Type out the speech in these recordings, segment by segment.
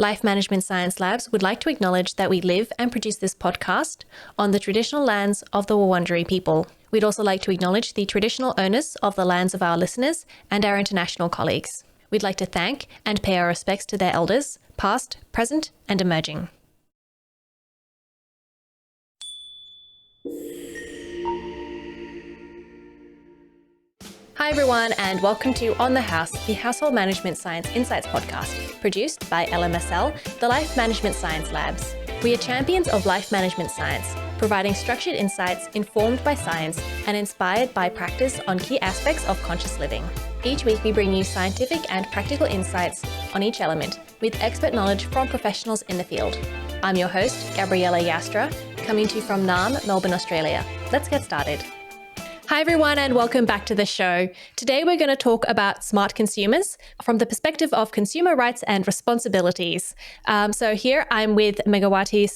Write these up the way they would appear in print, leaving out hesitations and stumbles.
Life Management Science Labs would like to acknowledge that we live and produce this podcast on the traditional lands of the Wurundjeri people. We'd also like to acknowledge the traditional owners of the lands of our listeners and our international colleagues. We'd like to thank and pay our respects to their elders, past, present, and emerging. Hi everyone, and welcome to On the House, the Household Management Science Insights podcast, produced by LMSL, the Life Management Science Labs. We are champions of life management science, providing structured insights informed by science and inspired by practice on key aspects of conscious living. Each week we bring you scientific and practical insights on each element, with expert knowledge from professionals in the field. I'm your host, Gabriella Joustra, coming to you from Naarm, Melbourne, Australia. Let's get started. Hi everyone, and welcome back to the show. Today we're going to talk about smart consumers from the perspective of consumer rights and responsibilities. So here I'm with Megawati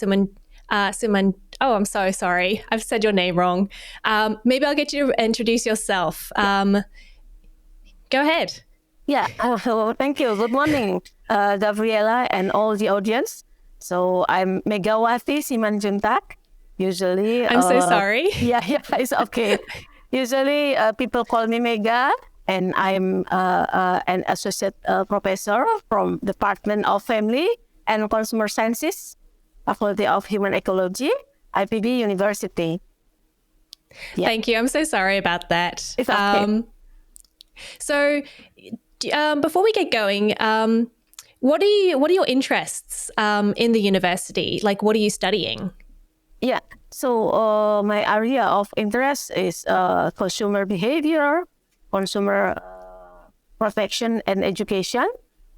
Oh, I'm so sorry. I've said your name wrong. Maybe I'll get you to introduce yourself. Go ahead. Yeah, thank you. Good morning, Gabriella and all the audience. So I'm Megawati Simanjuntak. Usually... I'm so sorry. Yeah, it's okay. Usually people call me Mega, and I'm an associate professor from Department of Family and Consumer Sciences, Faculty of Human Ecology, IPB University. Yeah. Thank you. I'm so sorry about that. It's okay. So before we get going, what are your interests in the university? Like, what are you studying? Yeah, so my area of interest is consumer behavior, consumer protection and education,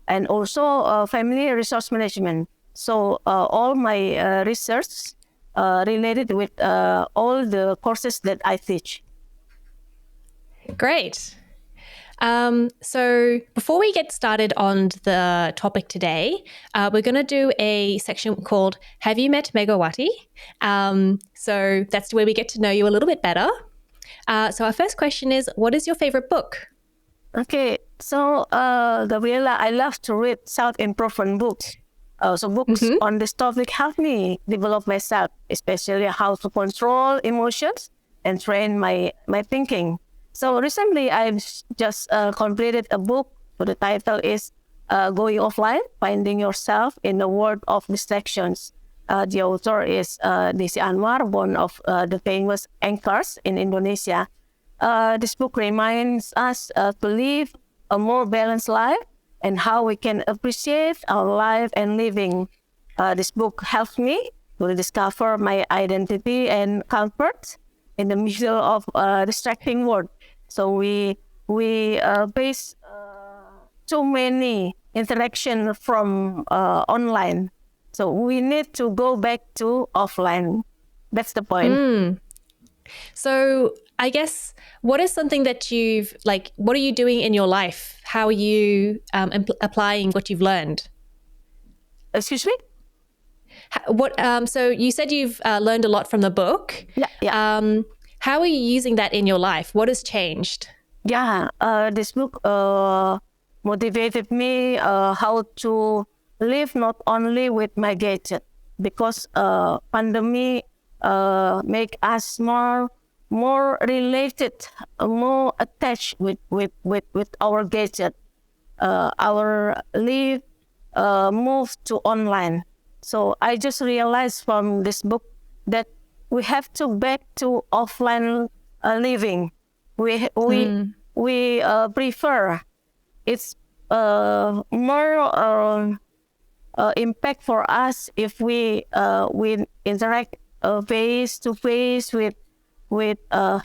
and also family resource management. So all my research related with all the courses that I teach. Great. So before we get started on the topic today, we're going to do a section called Have You Met Megawati? So that's where we get to know you a little bit better. So our first question is, what is your favorite book? Okay, so Gabriella, I love to read self-improvement books. So books on this topic help me develop myself, especially how to control emotions and train my thinking. So recently, I've just completed a book. So the title is Going Offline, Finding Yourself in a World of Distractions. The author is Desi Anwar, one of the famous anchors in Indonesia. This book reminds us to live a more balanced life and how we can appreciate our life and living. This book helped me to discover my identity and comfort in the middle of a distracting world. So we face too many interaction from online. So we need to go back to offline. That's the point. So I guess, what is something that what are you doing in your life? How are you applying what you've learned? Excuse me? So you said you've learned a lot from the book. Yeah. How are you using that in your life? What has changed? Yeah, this book motivated me how to live not only with my gadget, because pandemic make us more related, more attached with our gadget. Our life moved to online. So I just realized from this book that we have to back to offline living. We prefer it's more impact for us if we interact face to face with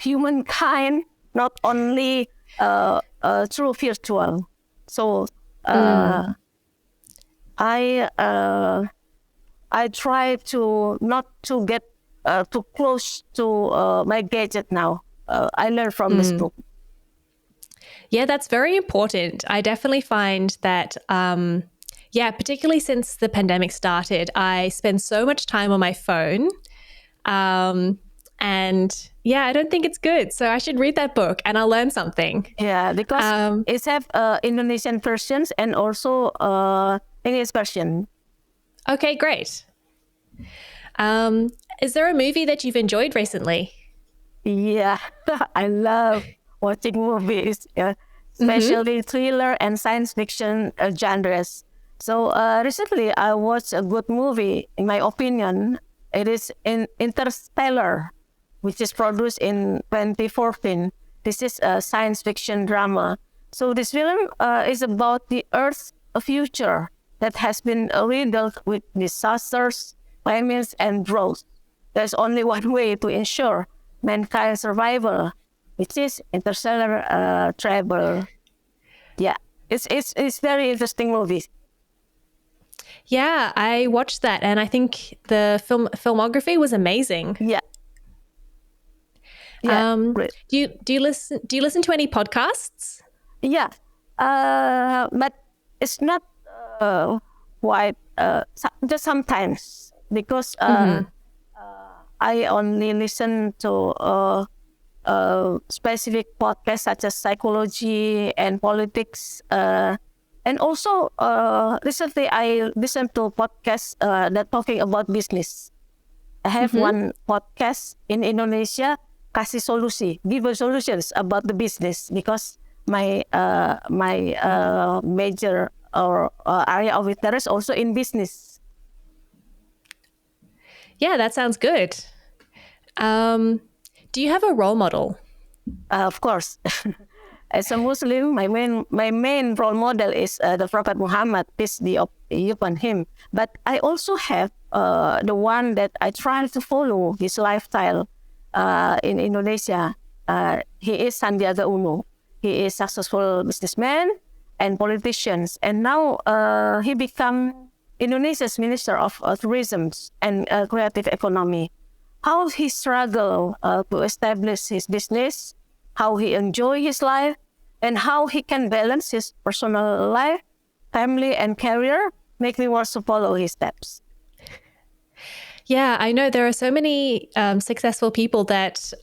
humankind, not only through virtual. So I try to not to get too close to my gadget now. I learned from this book. Yeah, that's very important. I definitely find that, particularly since the pandemic started, I spend so much time on my phone. And yeah, I don't think it's good. So I should read that book and I'll learn something. Yeah, because it's have Indonesian versions and also English version. Okay, great. Is there a movie that you've enjoyed recently? Yeah, I love watching movies, especially thriller and science fiction genres. So recently, I watched a good movie. In my opinion, it is in Interstellar, which is produced in 2014. This is a science fiction drama. So this film is about the Earth's future that has been riddled with disasters, famines, and droughts. There's only one way to ensure mankind's survival, which is interstellar travel. Yeah, it's very interesting movie. Yeah, I watched that, and I think the filmography was amazing. Yeah, yeah, great. Do you listen to any podcasts? Yeah, but it's not quite just sometimes because I only listen to specific podcasts such as psychology and politics. And also, recently I listened to podcasts that talking about business. I have one podcast in Indonesia, Kasih Solusi, give us solutions about the business because my major or area of interest also in business. Yeah, that sounds good. Do you have a role model? Of course, as a Muslim, my main role model is the Prophet Muhammad, peace be upon him. But I also have the one that I try to follow his lifestyle in Indonesia. He is Sandiaga Uno. He is successful businessman and politicians, and now he become Indonesia's Minister of Tourism and Creative Economy. How he struggled to establish his business, how he enjoy his life, and how he can balance his personal life, family, and career, make me want to follow his steps. Yeah, I know there are so many successful people that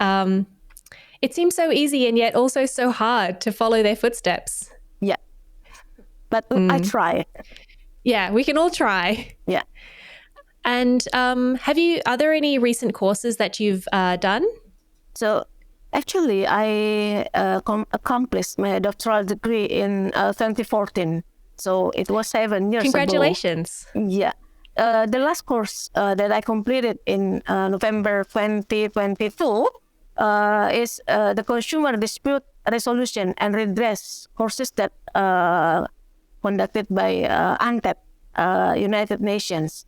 it seems so easy and yet also so hard to follow their footsteps. Yeah, but I try. Yeah, we can all try. Yeah. And are there any recent courses that you've done? So actually, I accomplished my doctoral degree in 2014. So it was 7 years Congratulations. ago. Yeah. The last course that I completed in November 2022 is the Consumer Dispute Resolution and Redress courses that conducted by ANTEP, United Nations.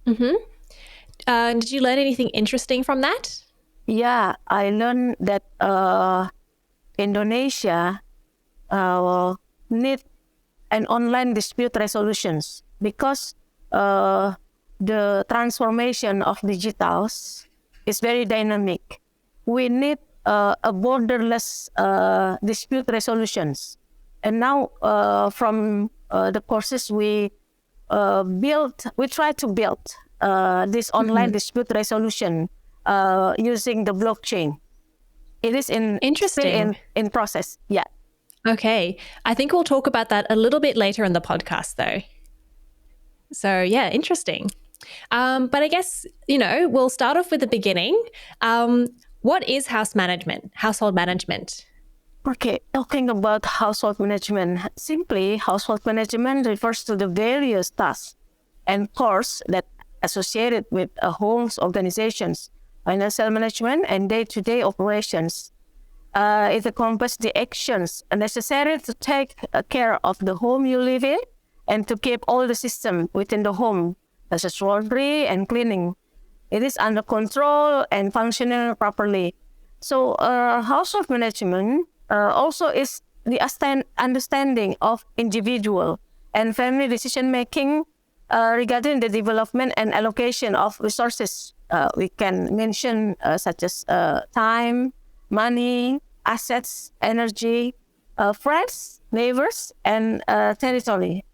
Did you learn anything interesting from that? Yeah, I learned that Indonesia need an online dispute resolutions because the transformation of digitals is very dynamic. We need a borderless dispute resolutions. And now from the courses we try to build this online dispute resolution using the blockchain. It is Interesting. still in process. Yeah. Okay. I think we'll talk about that a little bit later in the podcast, though. So, yeah, interesting. But I guess, we'll start off with the beginning. What is household management? Okay, talking about household management, simply household management refers to the various tasks and chores that associated with a home's organizations, financial management, and day-to-day operations. It encompasses the actions necessary to take care of the home you live in and to keep all the systems within the home, such as laundry and cleaning. It is under control and functioning properly. So household management also is the understanding of individual and family decision-making regarding the development and allocation of resources. We can mention such as time, money, assets, energy, friends, neighbors, and territory.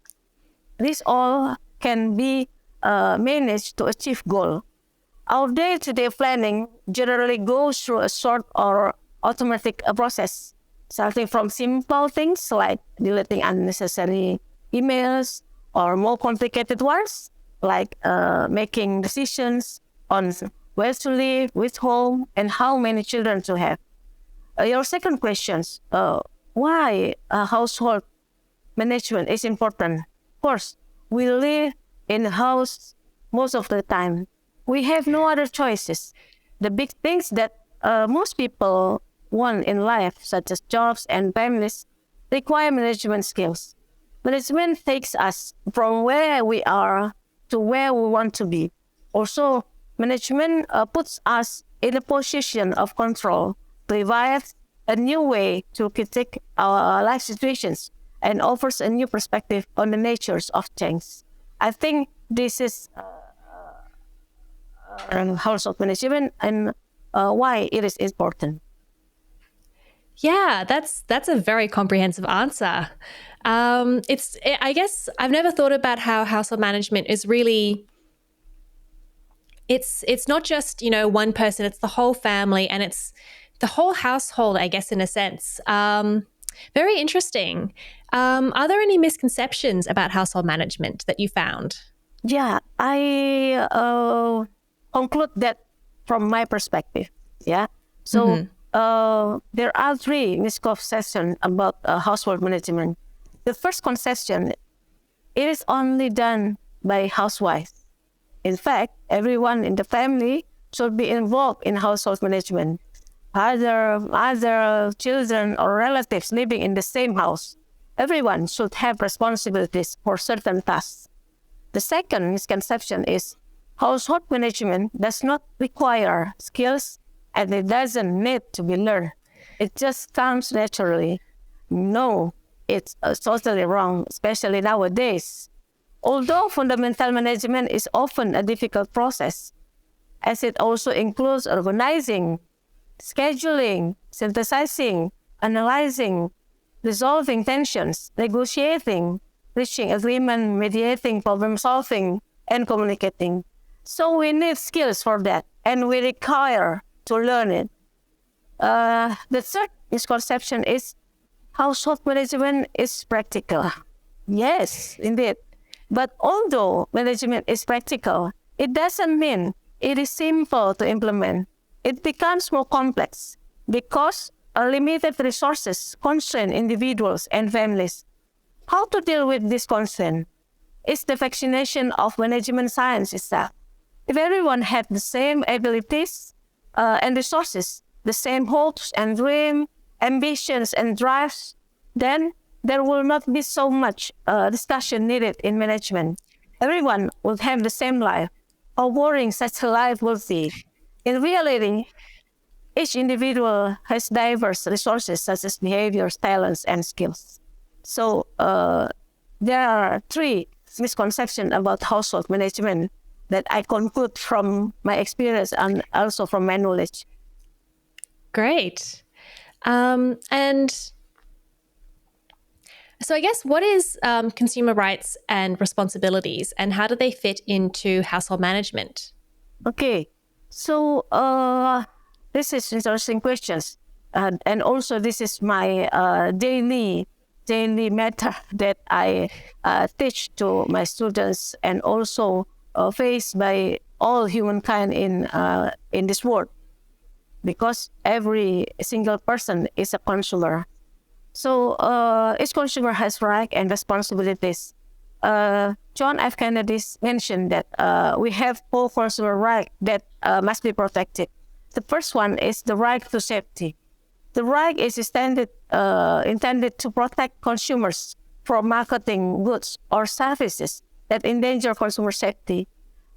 These all can be managed to achieve goal. Our day-to-day planning generally goes through a short or automatic process, starting from simple things like deleting unnecessary emails or more complicated ones like making decisions on where to live, which home, and how many children to have. Your second question, why household management is important? Of course, we live in a house most of the time. We have no other choices. The big things that most people want in life, such as jobs and families, require management skills. Management takes us from where we are to where we want to be. Also, management puts us in a position of control, provides a new way to critique our life situations, and offers a new perspective on the natures of change. I think this is household management and why it is important. Yeah, that's a very comprehensive answer. I guess I've never thought about how household management is really. It's not just, one person, it's the whole family and it's the whole household, I guess, in a sense. Very interesting. Are there any misconceptions about household management that you found? Yeah, I conclude that from my perspective. Yeah. So there are three misconceptions about household management. The first conception, it is only done by housewives. In fact, everyone in the family should be involved in household management. Other children or relatives living in the same house, everyone should have responsibilities for certain tasks. The second misconception is household management does not require skills and it doesn't need to be learned. It just comes naturally. No, it's totally wrong, especially nowadays. Although fundamental management is often a difficult process, as it also includes organizing, scheduling, synthesizing, analyzing, resolving tensions, negotiating, reaching agreement, mediating, problem solving, and communicating. So we need skills for that, and we require to learn it. The third misconception is household management is practical. Yes, indeed. But although management is practical, it doesn't mean it is simple to implement. It becomes more complex because limited resources constrain individuals and families. How to deal with this constraint is the fascination of management science itself. If everyone had the same abilities and resources, the same hopes and dreams, ambitions and drives, then there will not be so much discussion needed in management. Everyone will have the same life. How boring such a life will be. In reality, each individual has diverse resources such as behaviors, talents, and skills. So there are three misconceptions about household management that I conclude from my experience and also from my knowledge. Great. And so I guess what is consumer rights and responsibilities and how do they fit into household management? Okay, so this is interesting questions. And also this is my daily matter that I teach to my students and also faced by all humankind in this world, because every single person is a consumer. So each consumer has rights and responsibilities. John F. Kennedy mentioned that we have four consumer rights that must be protected. The first one is the right to safety. The right is intended to protect consumers from marketing goods or services that endanger consumer safety.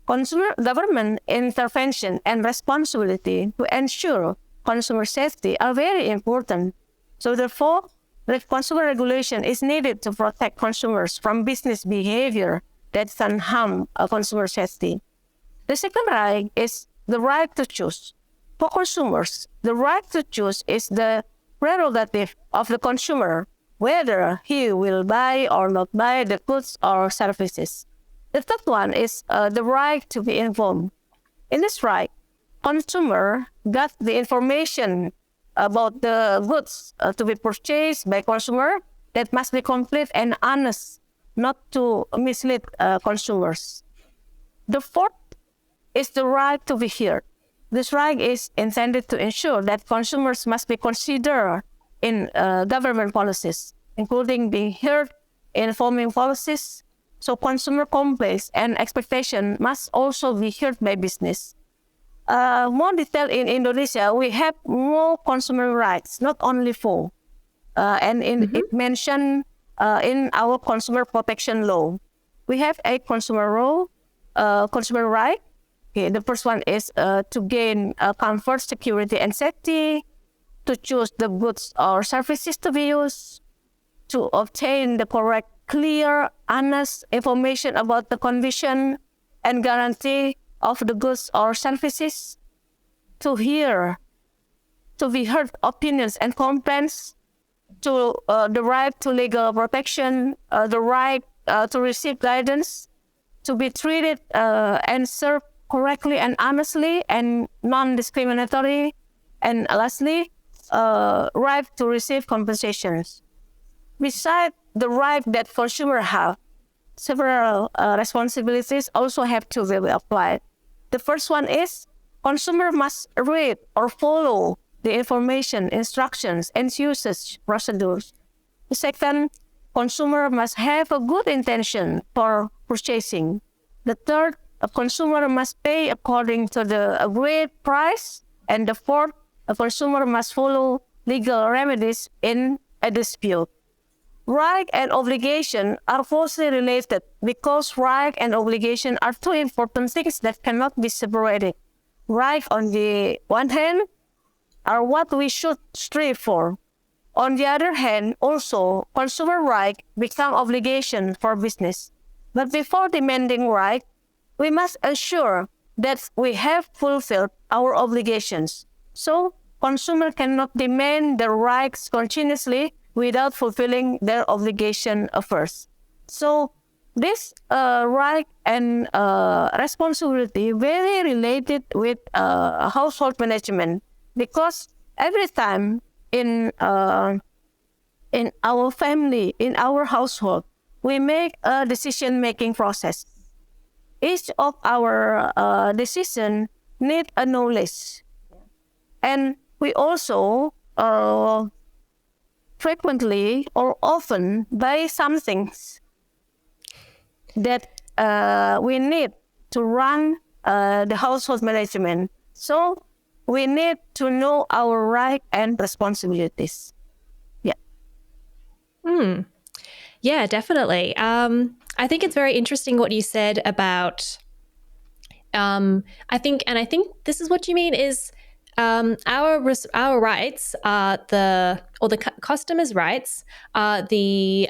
Consumer government intervention and responsibility to ensure consumer safety are very important. So therefore, the consumer regulation is needed to protect consumers from business behavior that can harm consumer safety. The second right is the right to choose. For consumers, the right to choose is the prerogative of the consumer, whether he will buy or not buy the goods or services. The third one is the right to be informed. In this right, consumer got the information about the goods to be purchased by consumer that must be complete and honest, not to mislead consumers. The fourth is the right to be heard. This right is intended to ensure that consumers must be considered in government policies, including being heard in forming policies. So consumer complaints and expectation must also be heard by business. More detail in Indonesia, we have more consumer rights, not only four. It mentioned in our consumer protection law. We have a consumer law, consumer right. Okay, the first one is to gain comfort, security, and safety, to choose the goods or services to be used, to obtain the correct, clear, honest information about the condition and guarantee of the goods or services, to hear, to be heard opinions and complaints, to the right to legal protection, the right to receive guidance, to be treated and served correctly and honestly and non-discriminatory, and lastly, right to receive compensations. Besides the right that consumers have, several responsibilities also have to be applied. The first one is consumer must read or follow the information, instructions, and usage procedures. The second, consumer must have a good intention for purchasing. The third, a consumer must pay according to the agreed price. And the fourth, a consumer must follow legal remedies in a dispute. Right and obligation are closely related because right and obligation are two important things that cannot be separated. Right, on the one hand, are what we should strive for. On the other hand, also, consumer right become obligation for business. But before demanding right, we must ensure that we have fulfilled our obligations. So, consumer cannot demand the rights continuously without fulfilling their obligation first. So, this right and responsibility very related with household management, because every time in our family, in our household, we make a decision-making process. Each of our decision need a knowledge, and we also frequently or often buy some things that we need to run the household management. So we need to know our rights and responsibilities. Yeah. Yeah, definitely. I think it's very interesting what you said about. I think this is what you mean is our rights are the customer's rights are the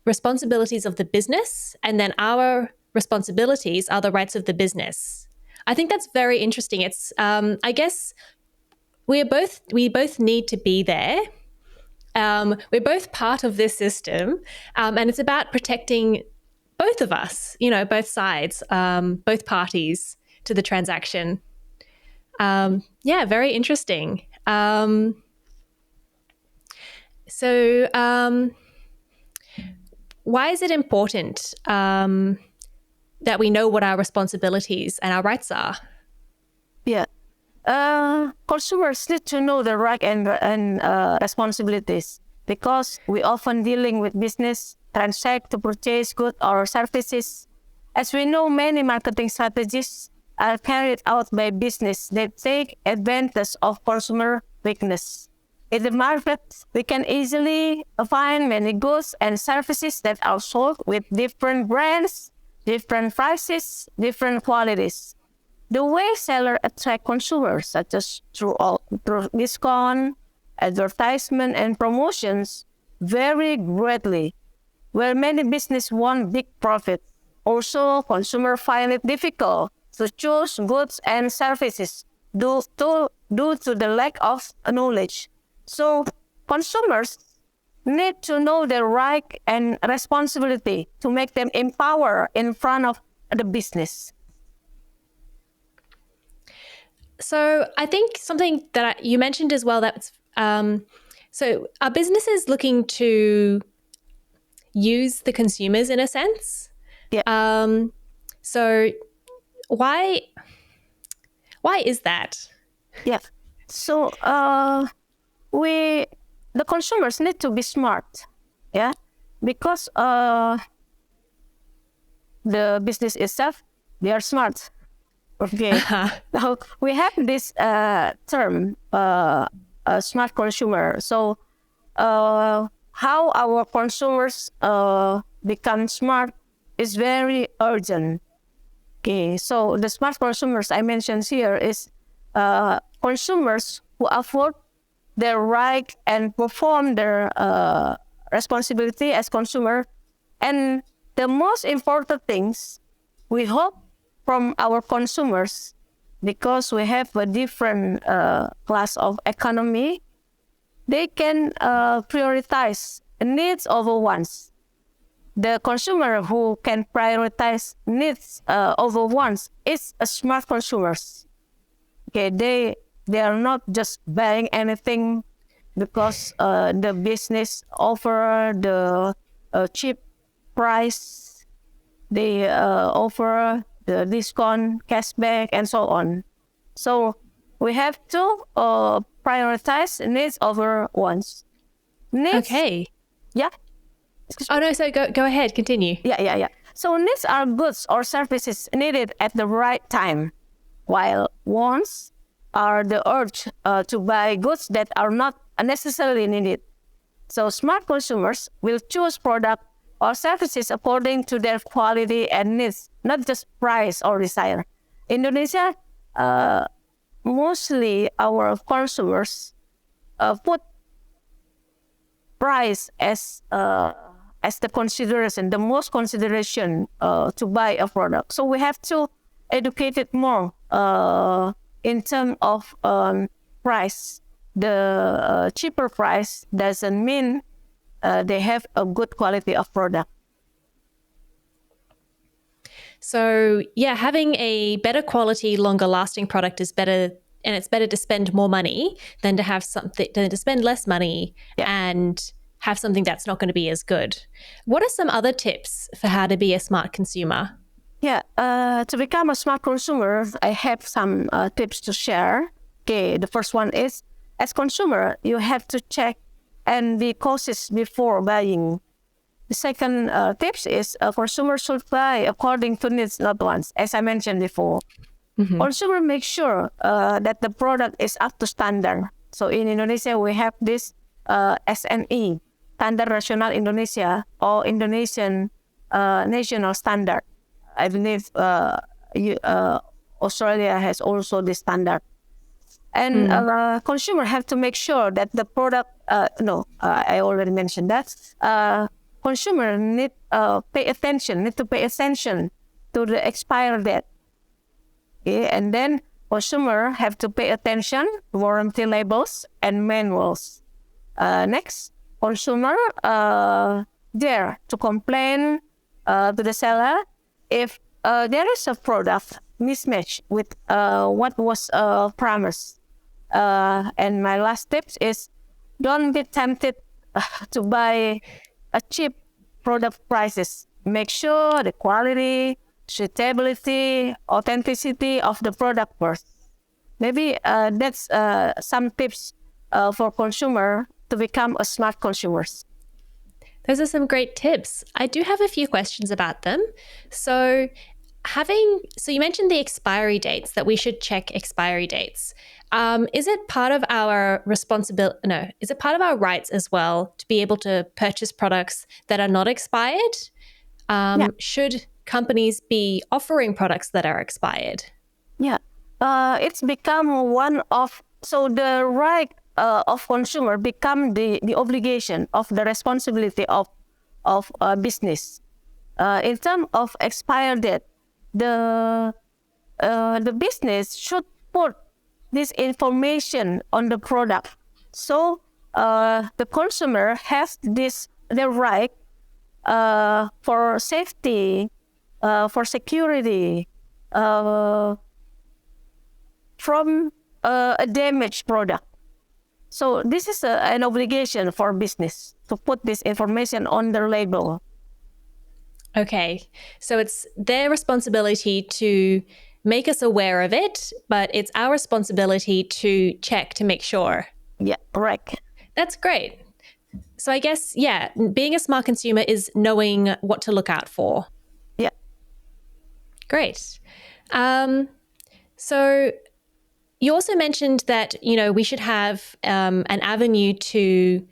responsibilities of the business, and then our responsibilities are the rights of the business. I think that's very interesting. It's I guess we both need to be there. We're both part of this system, and it's about protecting both of us, both sides, both parties to the transaction. Yeah, very interesting. So why is it important that we know what our responsibilities and our rights are? Yeah. Consumers need to know the right and responsibilities, because we often dealing with business, transact to purchase goods or services. As we know, many marketing strategies are carried out by business that take advantage of consumer weakness. In the market, we can easily find many goods and services that are sold with different brands, different prices, different qualities. The way sellers attract consumers, such as through discount, advertisement, and promotions, vary greatly. Where many businesses want big profit, also consumers find it difficult to choose goods and services due to the lack of knowledge. So consumers need to know their right and responsibility to make them empowered in front of the business. So I think something that you mentioned as well, that's so are businesses looking to use the consumers in a sense? Yeah. So why is that? Yeah. So the consumers need to be smart. Yeah, because the business itself, they are smart. Okay. Now we have this term, a smart consumer. So how our consumers become smart is very urgent. Okay, so the smart consumers I mentioned here is consumers who afford their right and perform their responsibility as consumer. And the most important things we hope from our consumers, because we have a different class of economy, they can prioritize needs over wants. The consumer who can prioritize needs over wants is a smart consumers. Okay, they are not just buying anything because the business offer the cheap price, they offer the discount, cashback, and so on. So we have to prioritize needs over wants. Needs, Okay. yeah. Oh no, so go ahead, continue. Yeah. So needs are goods or services needed at the right time, while wants are the urge to buy goods that are not necessarily needed. So smart consumers will choose product or services according to their quality and needs, not just price or desire. Indonesia, mostly our consumers put price as the consideration, the most consideration to buy a product. So we have to educate it more in terms of price. The cheaper price doesn't mean they have a good quality of product. So yeah, having a better quality, longer lasting product is better, and it's better to spend more money than to have something than to spend less money and have something that's not going to be as good. What are some other tips for how to be a smart consumer? Yeah, to become a smart consumer, I have some tips to share. Okay, the first one is, as consumer, you have to check and be cautious before buying. The second tips is a consumer should buy according to needs, not wants. As I mentioned before, consumer make sure that the product is up to standard. So in Indonesia, we have this SNI, Standar Nasional Indonesia, or Indonesian National Standard. I believe Australia has also this standard. And consumer have to make sure that the product, I already mentioned that. Consumer need to pay attention to the expiry date. Okay? And then consumer have to pay attention to warranty labels and manuals. Next, consumer dare to complain to the seller if there is a product mismatch with what was promised. And my last tip is, don't be tempted to buy a cheap product prices. Make sure the quality, suitability, authenticity of the product first. Maybe that's some tips for consumer to become a smart consumers. Those are some great tips. I do have a few questions about them. So you mentioned the expiry dates, that we should check expiry dates. Is it part of our responsibility? No, is it part of our rights as well to be able to purchase products that are not expired? Should companies be offering products that are expired? Yeah, it's become one of, so the right of consumer become the obligation of the responsibility of business. In terms of expired date, the business should put this information on the product. So the consumer has the right for safety, for security, from a damaged product. So this is an obligation for business to put this information on their label. Okay. So it's their responsibility to make us aware of it, but it's our responsibility to check to make sure. Yeah, correct. That's great. So I guess, yeah, being a smart consumer is knowing what to look out for. Yeah. Great. So you also mentioned that, we should have an avenue to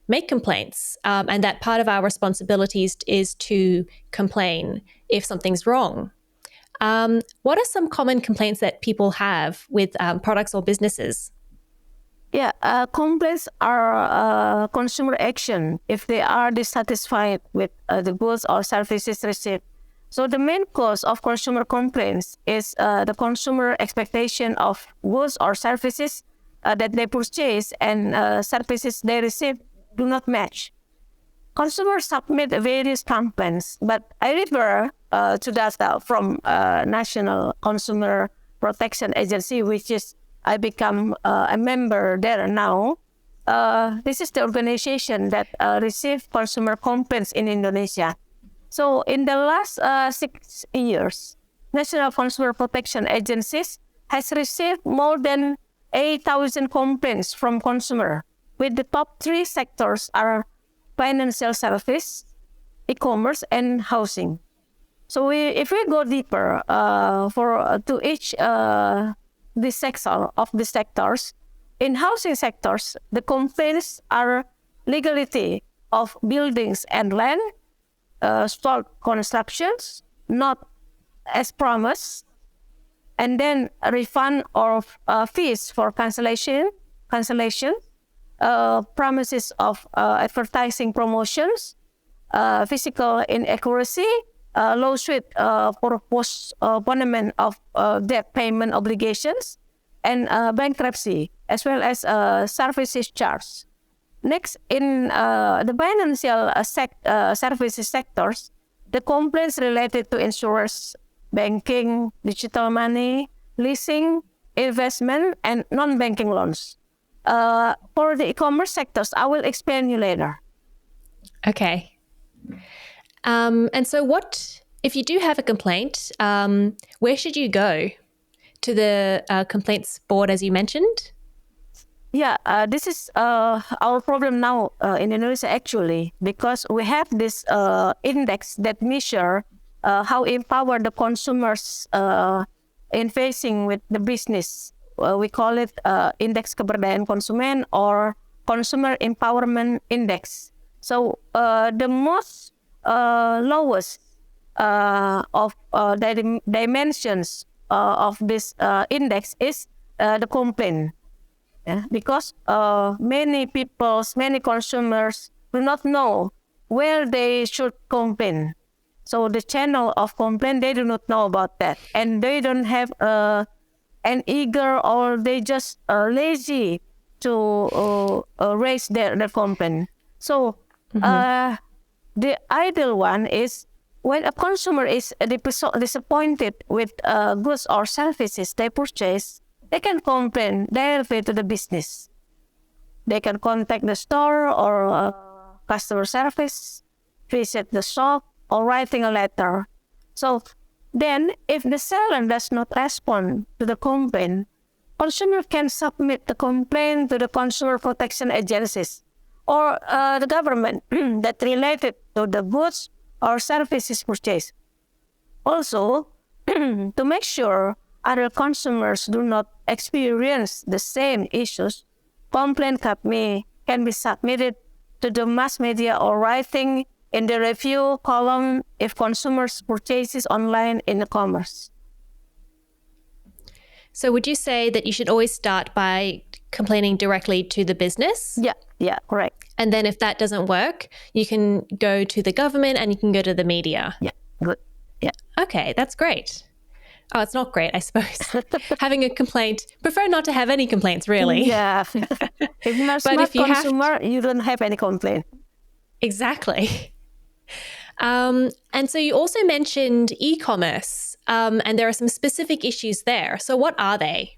make complaints, and that part of our responsibilities is to complain if something's wrong. What are some common complaints that people have with products or businesses? Yeah, complaints are consumer action if they are dissatisfied with the goods or services received. So the main cause of consumer complaints is the consumer expectation of goods or services that they purchase and services they receive do not match. Consumers submit various complaints, but I refer to data from National Consumer Protection Agency, which is I become a member there now. This is the organization that receives consumer complaints in Indonesia. So in the last 6 years, National Consumer Protection Agencies has received more than 8,000 complaints from consumers, with the top 3 sectors are financial service, e-commerce, and housing. So if we go deeper to each this sector of the sectors, in housing sectors, the complaints are legality of buildings and land, stalled constructions, not as promised, and then a refund of fees for cancellation, promises of advertising promotions, physical inaccuracy, lawsuit for postponement of debt payment obligations, and bankruptcy, as well as services charge. Next, in the financial services sectors, the complaints related to insurance, banking, digital money, leasing, investment, and non-banking loans. For the e-commerce sectors, I will explain you later. Okay. And so if you do have a complaint, where should you go? To the complaints board, as you mentioned? Yeah, this is our problem now in Indonesia, actually, because we have this index that measure how empowered the consumers in facing with the business. We call it Index Keberdayaan Konsumen or Consumer Empowerment Index. So the most lowest of the dimensions of this index is the complaint. Yeah? Because many consumers do not know where they should complain. So the channel of complaint, they do not know about that. And they don't have an eager, or they just lazy to raise their complaint. So the ideal one is when a consumer is disappointed with goods or services they purchase, they can complain directly to the business. They can contact the store or customer service, visit the shop, or writing a letter. So then, if the seller does not respond to the complaint, consumer can submit the complaint to the consumer protection agencies or the government that related to the goods or services purchased. Also, to make sure other consumers do not experience the same issues, complaint can be submitted to the mass media or writing in the review column if consumers purchases online in e-commerce. So would you say that you should always start by complaining directly to the business? Yeah, correct. And then if that doesn't work, you can go to the government and you can go to the media. Yeah, good. Yeah. Okay, that's great. Oh, it's not great, I suppose. Having a complaint, prefer not to have any complaints, really. Yeah. If you're a smart consumer, you don't have any complaint. Exactly. And so you also mentioned e-commerce, and there are some specific issues there. So what are they?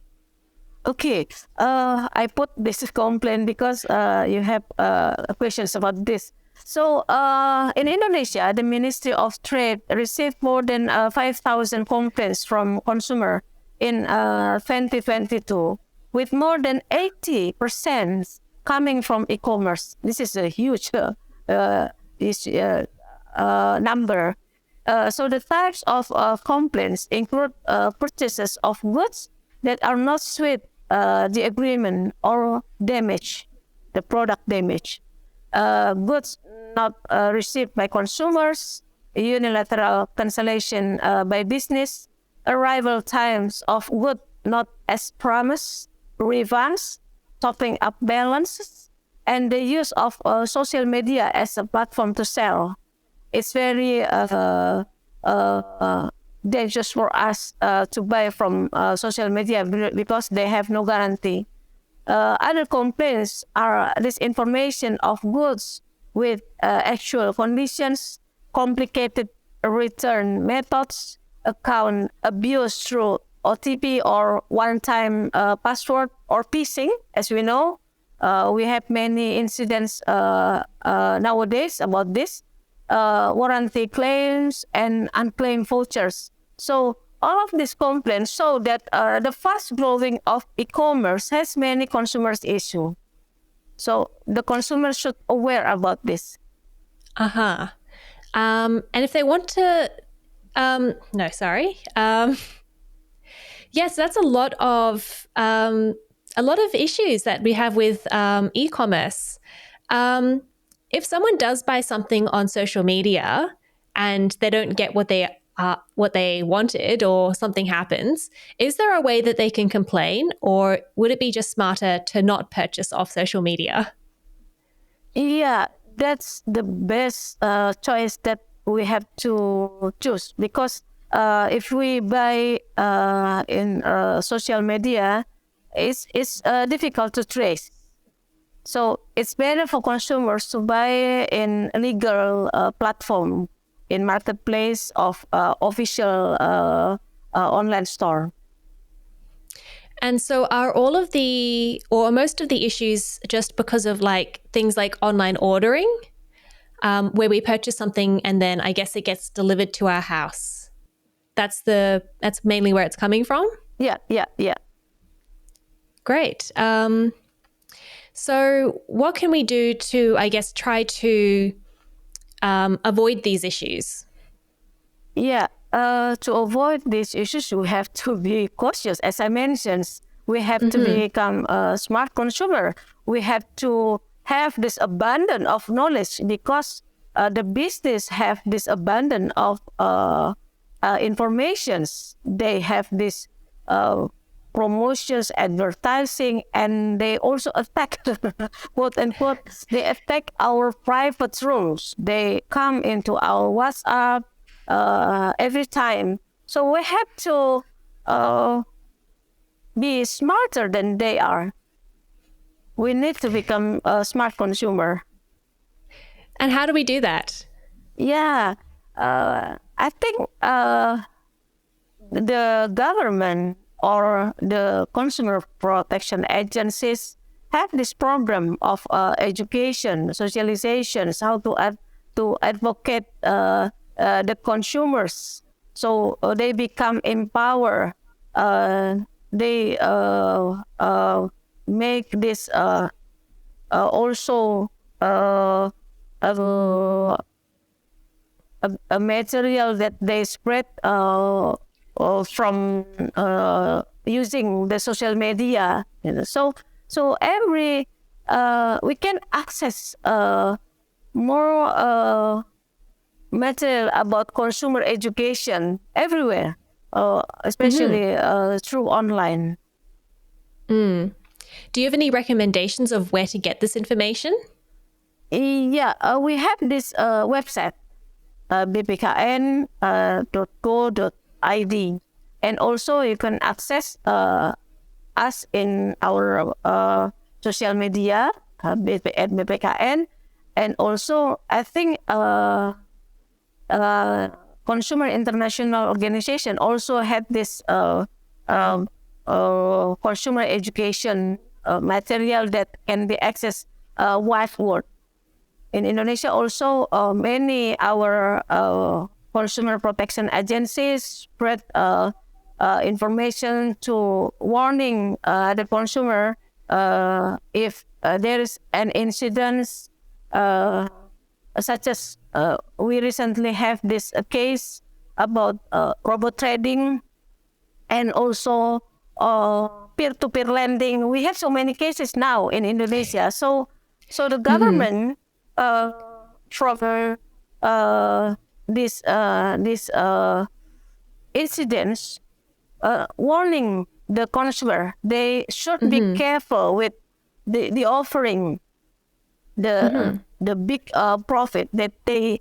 Okay, I put this complaint because you have questions about this. So in Indonesia, the Ministry of Trade received more than 5,000 complaints from consumers in 2022, with more than 80% coming from e-commerce. This is a huge number. So the types of complaints include purchases of goods that are not suit the agreement or damage, the product damage. Goods not received by consumers, unilateral cancellation by business, arrival times of goods not as promised, refunds, topping up balances, and the use of social media as a platform to sell. It's very dangerous for us to buy from social media because they have no guarantee. Other complaints are disinformation of goods with actual conditions, complicated return methods, account abuse through OTP or one-time password, or phishing. As we know, we have many incidents nowadays about this. Warranty claims and unclaimed vouchers. So all of these complaints show that the fast growing of e-commerce has many consumers issue. So the consumers should aware about this. And if they want to, yes, that's a lot of issues that we have with e-commerce. If someone does buy something on social media and they don't get what they wanted, or something happens, is there a way that they can complain, or would it be just smarter to not purchase off social media? Yeah, that's the best choice that we have to choose, because if we buy in social media, it's difficult to trace. So it's better for consumers to buy in a legal platform, in marketplace of official online store. And so are all of the, or most of the issues just because of like things like online ordering, where we purchase something and then I guess it gets delivered to our house? That's mainly where it's coming from? Yeah. Great. So what can we do to, I guess, try to avoid these issues? Yeah, to avoid these issues, we have to be cautious. As I mentioned, we have to become a smart consumer. We have to have this abundance of knowledge, because the business have this abundance of informations. They have this promotions, advertising, and they also attack, quote unquote, they attack our private rooms. They come into our WhatsApp every time. So we have to be smarter than they are. We need to become a smart consumer. And how do we do that? Yeah, I think the government or the consumer protection agencies have this program of education, socializations, how to advocate the consumers, so they become empowered. They make this also a material that they spread from using the social media. So every we can access more material about consumer education everywhere, especially through online. Do you have any recommendations of where to get this information? Yeah, we have this website, bpkn.go.id, and also you can access us in our social media at bpkn, and also I think Consumer International Organization also had this consumer education material that can be accessed widely. in Indonesia also, many our consumer protection agencies spread information to warning the consumer if there is an incident such as we recently have this case about robot trading and also peer-to-peer lending. We have so many cases now in Indonesia. So the government from this incidents warning the consumer they should be careful with the offering the big profit that they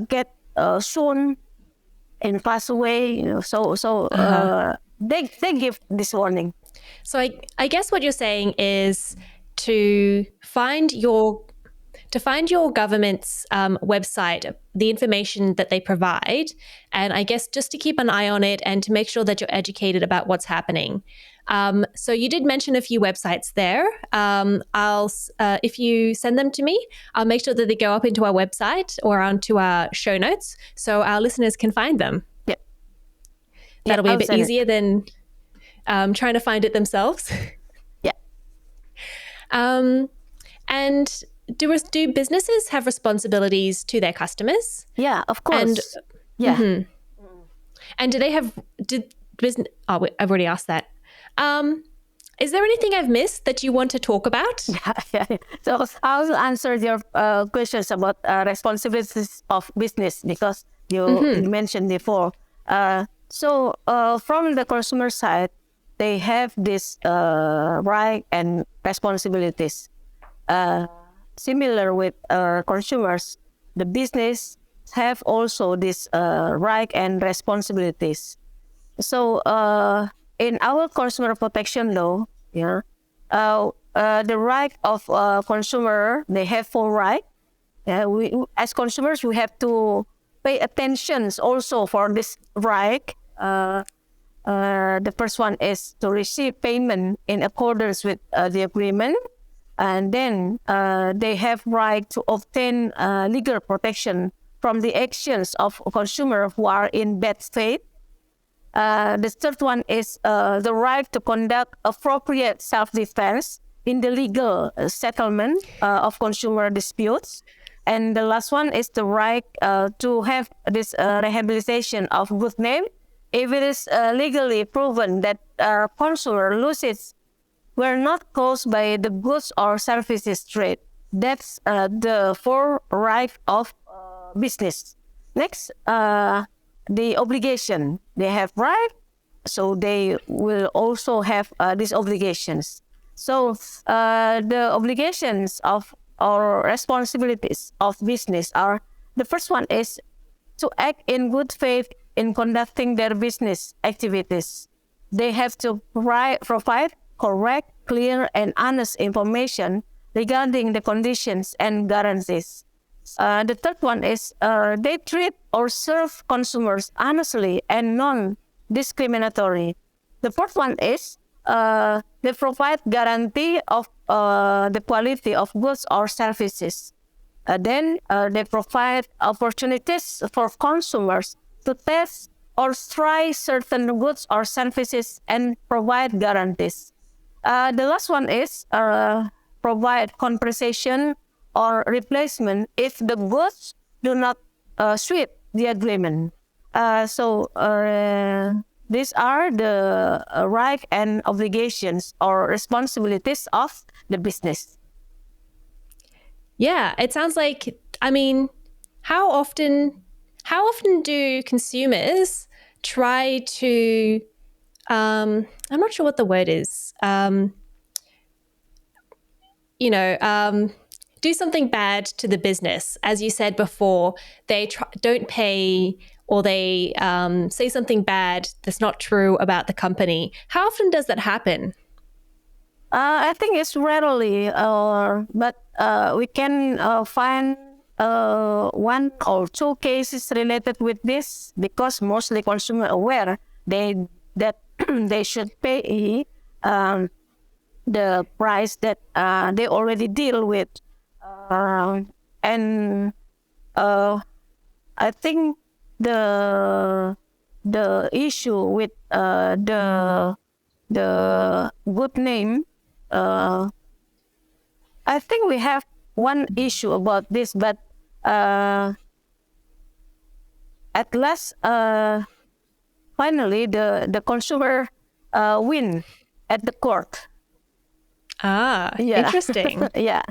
get soon and pass away. They give this warning. So I guess what you're saying is to find your government's website, the information that they provide, and I guess just to keep an eye on it and to make sure that you're educated about what's happening. So you did mention a few websites there. If you send them to me, I'll make sure that they go up into our website or onto our show notes so our listeners can find them. Yeah. That'll be a bit easier than trying to find it themselves. Yeah. And do businesses have responsibilities to their customers? Yeah, of course. And, yeah. And do they have business? Oh, I've already asked that. Is there anything I've missed that you want to talk about? Yeah. So I'll answer your questions about responsibilities of business because you mentioned before. So from the consumer side, they have this right and responsibilities. Similar with consumers, the business have also this right and responsibilities. So in our consumer protection law, the right of consumer, they have full right. We as consumers, we have to pay attention also for this right. The first one is to receive payment in accordance with the agreement. And then they have right to obtain legal protection from the actions of consumers who are in bad faith. The third one is the right to conduct appropriate self-defense in the legal settlement of consumer disputes. And the last one is the right to have this rehabilitation of good name if it is legally proven that consumer loses were not caused by the goods or services trade. That's the four right of business. Next, the obligation. They have right, so they will also have these obligations. So the obligations of or responsibilities of business are, the first one is to act in good faith in conducting their business activities. They have to provide correct, clear, and honest information regarding the conditions and guarantees. The third one is they treat or serve consumers honestly and non-discriminatory. The fourth one is they provide guarantee of the quality of goods or services. Then they provide opportunities for consumers to test or try certain goods or services and provide guarantees. The last one is provide compensation or replacement if the goods do not suit the agreement. These are the right and obligations or responsibilities of the business. Yeah, it sounds like, I mean, how often do consumers try to, I'm not sure what the word is, do something bad to the business? As you said before, they don't pay or they say something bad that's not true about the company. How often does that happen? I think it's rarely, but we can find one or two cases related with this because mostly consumer aware that they should pay the price that they already deal with. And I think the issue with the good name, I think we have one issue about this, but at last, finally, the consumer win at the court. Interesting. Yeah.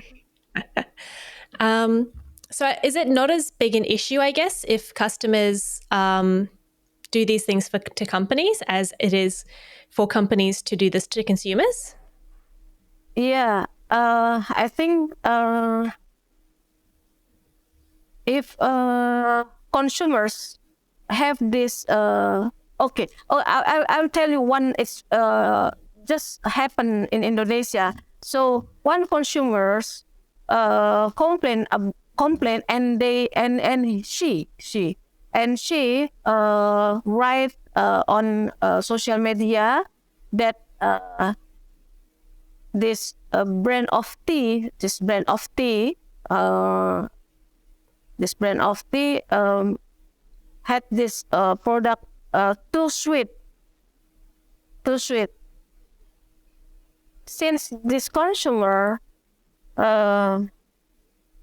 So is it not as big an issue, I guess, if customers do these things to companies as it is for companies to do this to consumers? Yeah. I think if consumers have this, okay. Oh, I'll tell you one. It's just happened in Indonesia. So one consumers complain, and she write on social media that this brand of tea had this product too sweet. Since this consumer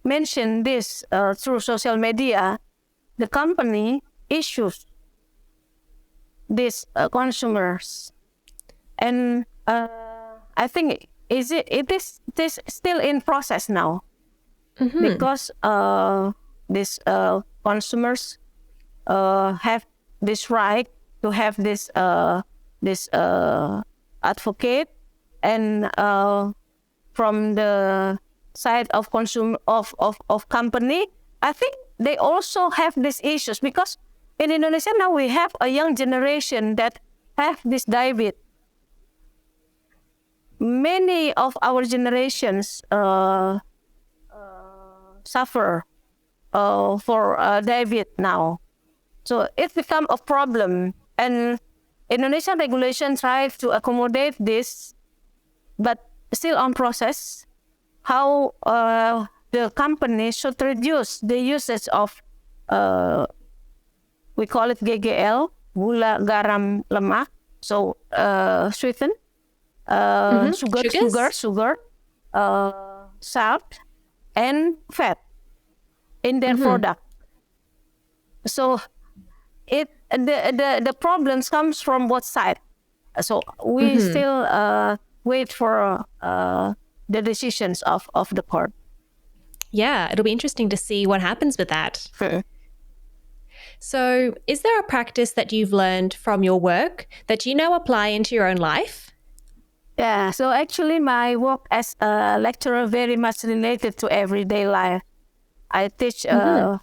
mentioned this through social media, the company issues these consumers, and I think it is still in process now, because these consumers have this right to have this advocate, and from the side of company, I think they also have these issues, because in Indonesia now we have a young generation that have this diabetes. Many of our generations suffer for diabetes now. So it's become a problem, and Indonesian regulation tries to accommodate this, but still on process. How the company should reduce the usage of, we call it GGL, gula, garam, lemak, so sweeten, sugar, salt, and fat in their product. So the problems comes from both sides. So we still wait for the decisions of the court. Yeah, it'll be interesting to see what happens with that. So is there a practice that you've learned from your work that you now apply into your own life? Yeah, so actually my work as a lecturer very much related to everyday life. I teach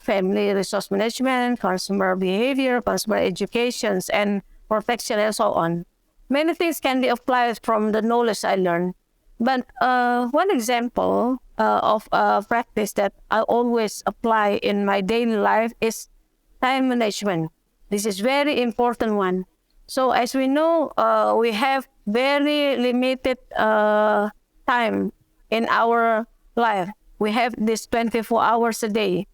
family resource management, consumer behavior, consumer education, and protection, and so on. Many things can be applied from the knowledge I learned. But one example of a practice that I always apply in my daily life is time management. This is very important one. So as we know, we have very limited time in our life. We have this 24 hours a day.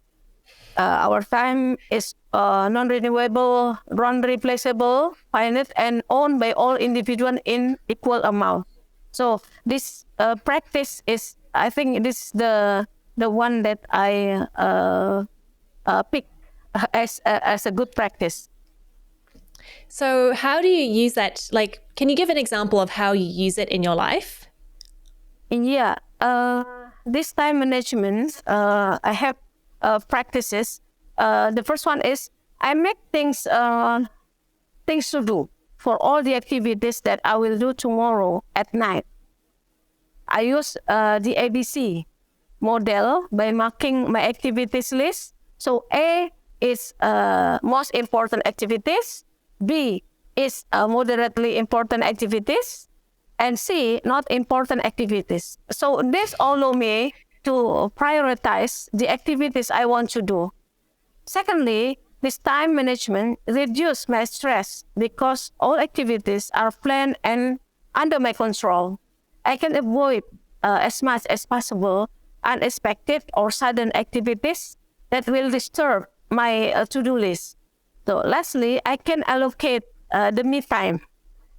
Our time is non-renewable, non-replaceable, finite, and owned by all individuals in equal amount. So this practice is, I think, this is the one that I pick as a good practice. So how do you use that? Like, can you give an example of how you use it in your life? Yeah, this time management, I have practices. The first one is I make things to do for all the activities that I will do tomorrow at night. I use the ABC model by marking my activities list. So A is most important activities, B is moderately important activities, and C, not important activities. So this allows me to prioritize the activities I want to do. Secondly, this time management reduces my stress because all activities are planned and under my control. I can avoid as much as possible unexpected or sudden activities that will disturb my to-do list. So lastly, I can allocate the me time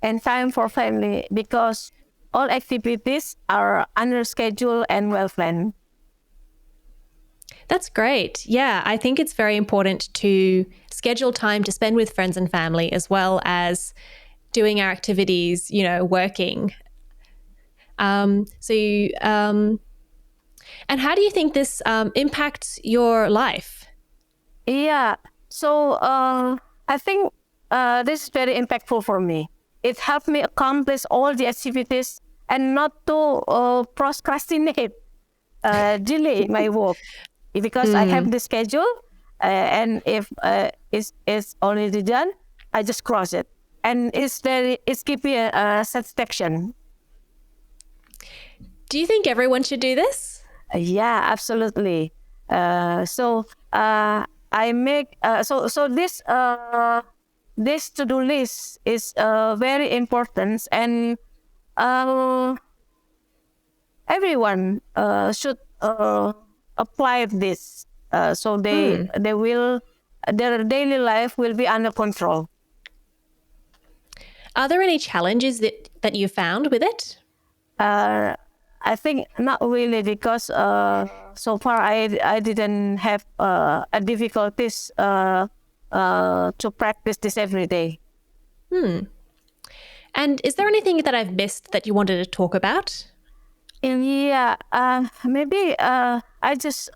and time for family because all activities are under schedule and well planned. That's great. Yeah, I think it's very important to schedule time to spend with friends and family as well as doing our activities, working. And how do you think this impacts your life? Yeah. So I think this is very impactful for me. It helped me accomplish all the activities and not to procrastinate, delay my work because I have the schedule, and if it's already done, I just cross it, and it's give me a satisfaction. Do you think everyone should do this? Yeah, absolutely. So I make this to-do list is very important, and everyone should apply this. So they will their daily life will be under control. Are there any challenges that you found with it? I think not really because so far I didn't have a difficulties to practice this every day. And is there anything that I've missed that you wanted to talk about? Yeah, maybe I just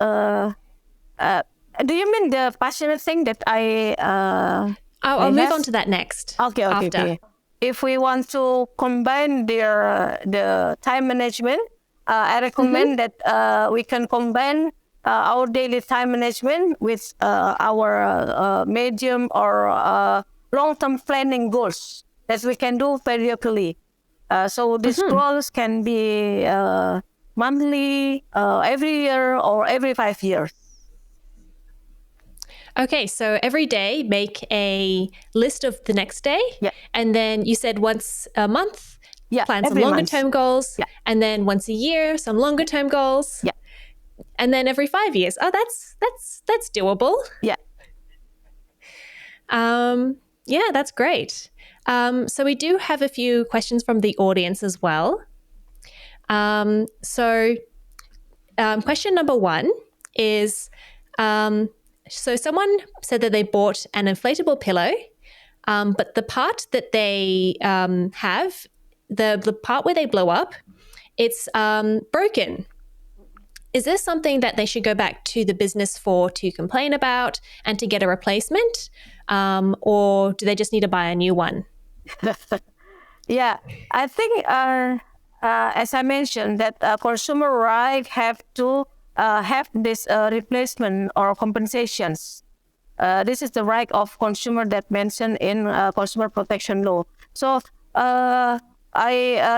do you mean the passionate thing that I'll move on to that next. Okay. If we want to combine the time management, I recommend that we can combine our daily time management with our medium or long-term planning goals that we can do periodically. So these goals can be monthly, every year, or every 5 years. Okay, so every day make a list of the next day. Yeah. And then you said once a month, plan some every longer month. term goals. Yeah. And then once a year, some longer term goals. Yeah. And then every 5 years. Oh, that's doable. Yeah. Yeah, that's great. So we do have a few questions from the audience as well. Question number 1 is, so someone said that they bought an inflatable pillow, but the part that they have, the part where they blow up, it's broken. Is this something that they should go back to the business for to complain about and to get a replacement? Or do they just need to buy a new one? Yeah, I think as I mentioned that consumer right have to have this replacement or compensations. This is the right of consumer that mentioned in consumer protection law. So I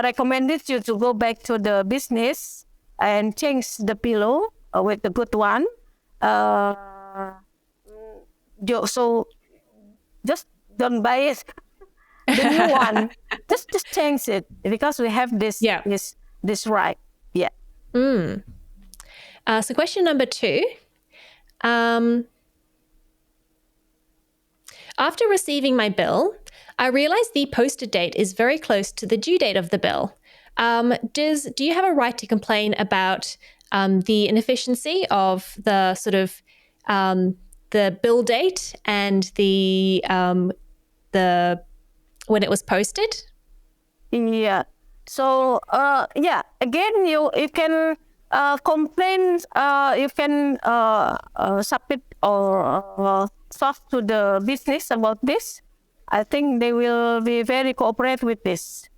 recommended you to go back to the business and change the pillow with the good one. So just don't buy it. The new one, just change it because we have this right. Yeah. So question number 2. After receiving my bill, I realized the posted date is very close to the due date of the bill. Do you have a right to complain about the inefficiency of the sort of the bill date and the when it was posted? Yeah. So again, you can complain. You can submit or talk to the business about this. I think they will be very cooperative with this.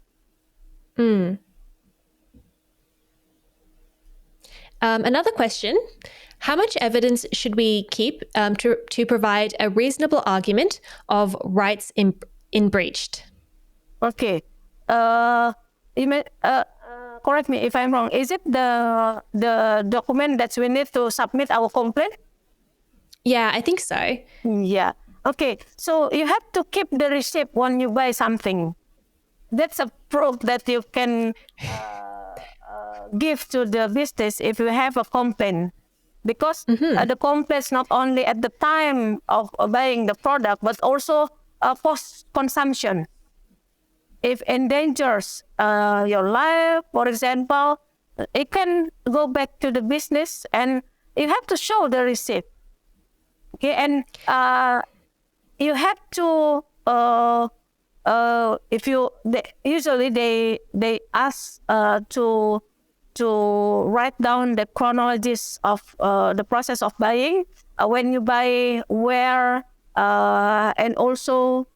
Another question. How much evidence should we keep to provide a reasonable argument of rights in breached? Okay. You may correct me if I'm wrong. Is it the document that we need to submit our complaint? Yeah, I think so. Yeah. Okay. So you have to keep the receipt when you buy something. That's a proof that you can give to the business if you have a complaint, because the complaints not only at the time of buying the product, but also post consumption. If endangers your life, for example, it can go back to the business, and you have to show the receipt. Okay, and you have to usually they ask to write down the chronologies of the process of buying, when you buy, where, and also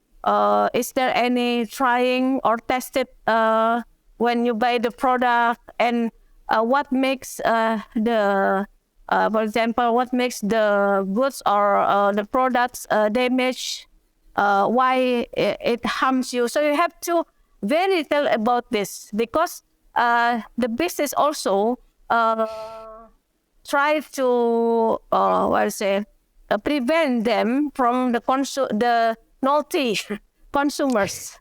is there any trying or tested when you buy the product, and what makes for example, what makes the goods or the products damage, why it harms you. So you have to very detail about this, because the business also try to prevent them from the naughty consumers.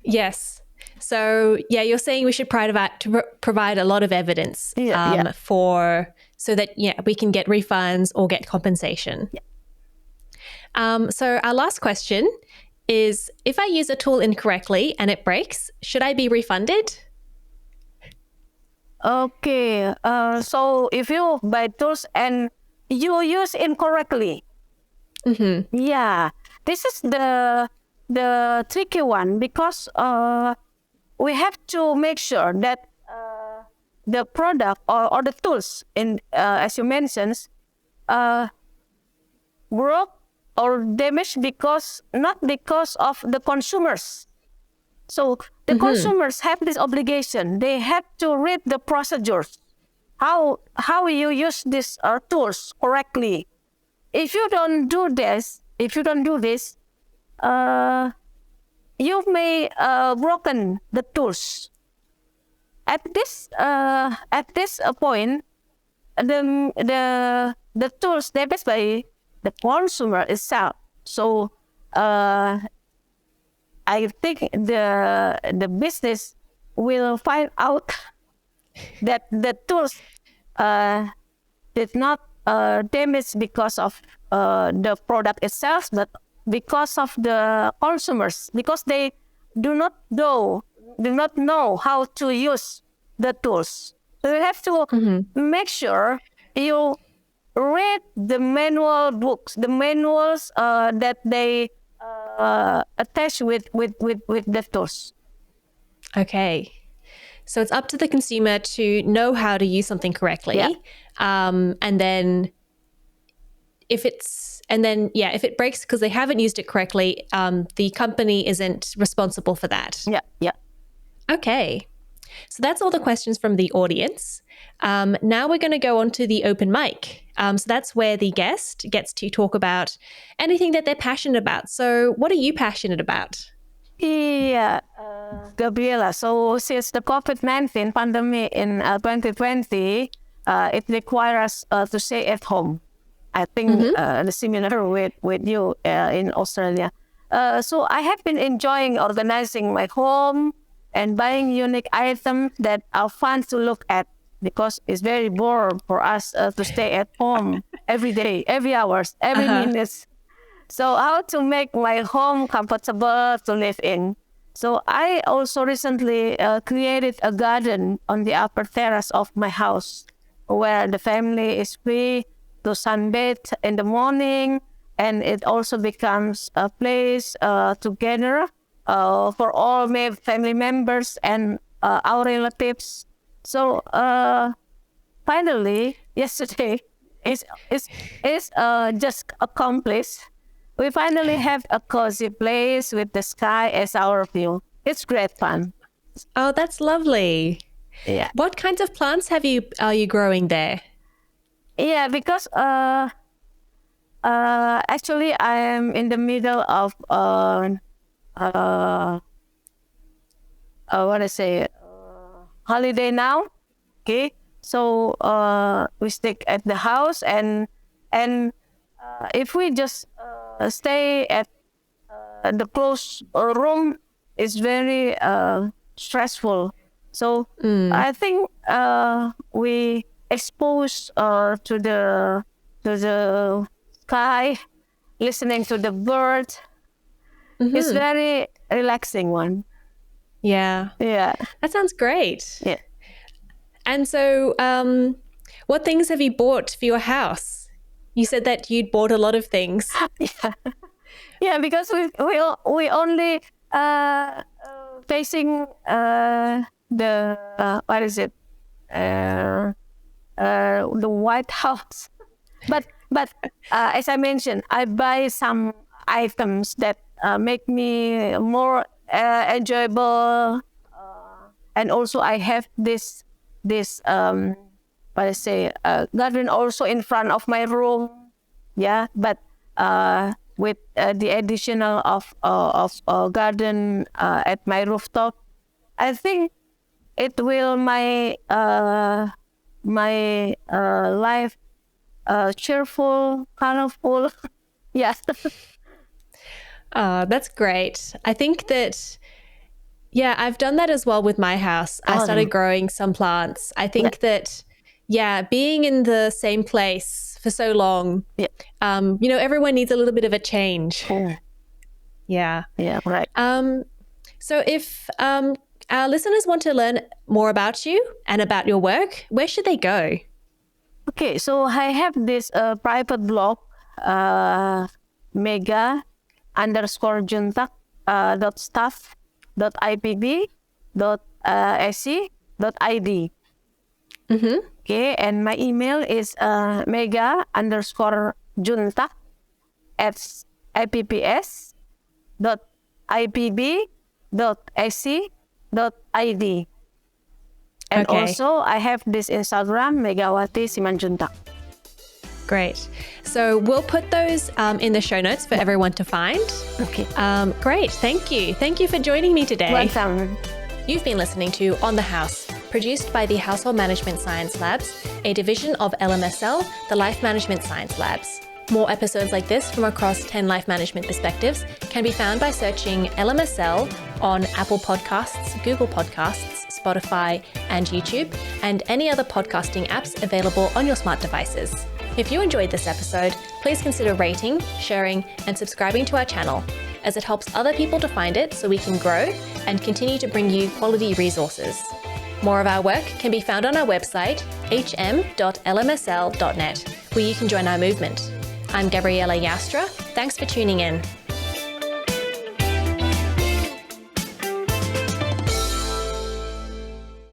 Yes. So yeah, you're saying we should provide a lot of evidence so that we can get refunds or get compensation. Yeah. So our last question is, if I use a tool incorrectly and it breaks, should I be refunded? Okay. So if you buy tools and you use incorrectly, yeah, this is the tricky one, because we have to make sure that the product or the tools, as you mentioned, broke or damaged not because of the consumers. So the consumers have this obligation. They have to read the procedures, how you use these tools correctly. If you don't do this, you may broken the tools. At this point, the tools damaged by the consumer itself. So I think the business will find out that the tools did not damage because of the product itself, but because of the consumers, because they do not know how to use the tools. So you have to make sure you read the manual books, the manuals that they attach with the tools. Okay. So it's up to the consumer to know how to use something correctly. Yeah. And then if it breaks because they haven't used it correctly, the company isn't responsible for that. Yeah. Okay. So that's all the questions from the audience. Now we're going to go on to the open mic. So that's where the guest gets to talk about anything that they're passionate about. So what are you passionate about? Yeah, Gabriella. So since the COVID-19 pandemic in 2020, it requires us to stay at home. I think the similar with you in Australia. So I have been enjoying organizing my home and buying unique items that are fun to look at, because it's very boring for us to stay at home every day, every hours, every minute. So how to make my home comfortable to live in. So I also recently created a garden on the upper terrace of my house, where the family is free to sunbathe in the morning, and it also becomes a place together for all my family members and our relatives. So finally, yesterday is just accomplished. We finally have a cozy place with the sky as our view. It's great fun. Oh, that's lovely. Yeah. What kinds of plants are you growing there? Yeah, because actually I am in the middle of holiday now. Okay, so we stay at the house, and if we just stay at the closed room, it's very stressful. So I think we expose to the sky, listening to the birds. It's very relaxing one. Yeah. Yeah. That sounds great. Yeah. And so what things have you bought for your house? You said that you'd bought a lot of things. Yeah, because we only facing the what is it? The White House. But as I mentioned, I buy some items that make me more enjoyable, and also I have this what I say garden also in front of my room. Yeah, but with the additional of garden at my rooftop, I think it will my life cheerful, colorful. Yes. That's great. I think that, yeah, I've done that as well with my house. I started growing some plants. I think that, yeah, being in the same place for so long, everyone needs a little bit of a change. Yeah. Yeah, right. So if our listeners want to learn more about you and about your work, where should they go? Okay, so I have this private blog, Mega_Juntak .staff.ipb.si.id. Okay, and my email is mega_juntak@ipps.ipb.ac.id. And also, I have this Instagram, Megawati Simanjuntak. Great. So we'll put those in the show notes for everyone to find. Okay. Great. Thank you. Thank you for joining me today. Welcome. You've been listening to On the House, produced by the Household Management Science Labs, a division of LMSL, the Life Management Science Labs. More episodes like this from across 10 life management perspectives can be found by searching LMSL on Apple Podcasts, Google Podcasts, Spotify, and YouTube, and any other podcasting apps available on your smart devices. If you enjoyed this episode, please consider rating, sharing, and subscribing to our channel, as it helps other people to find it so we can grow and continue to bring you quality resources. More of our work can be found on our website, hm.lmsl.net, where you can join our movement. I'm Gabriella Joustra. Thanks for tuning in.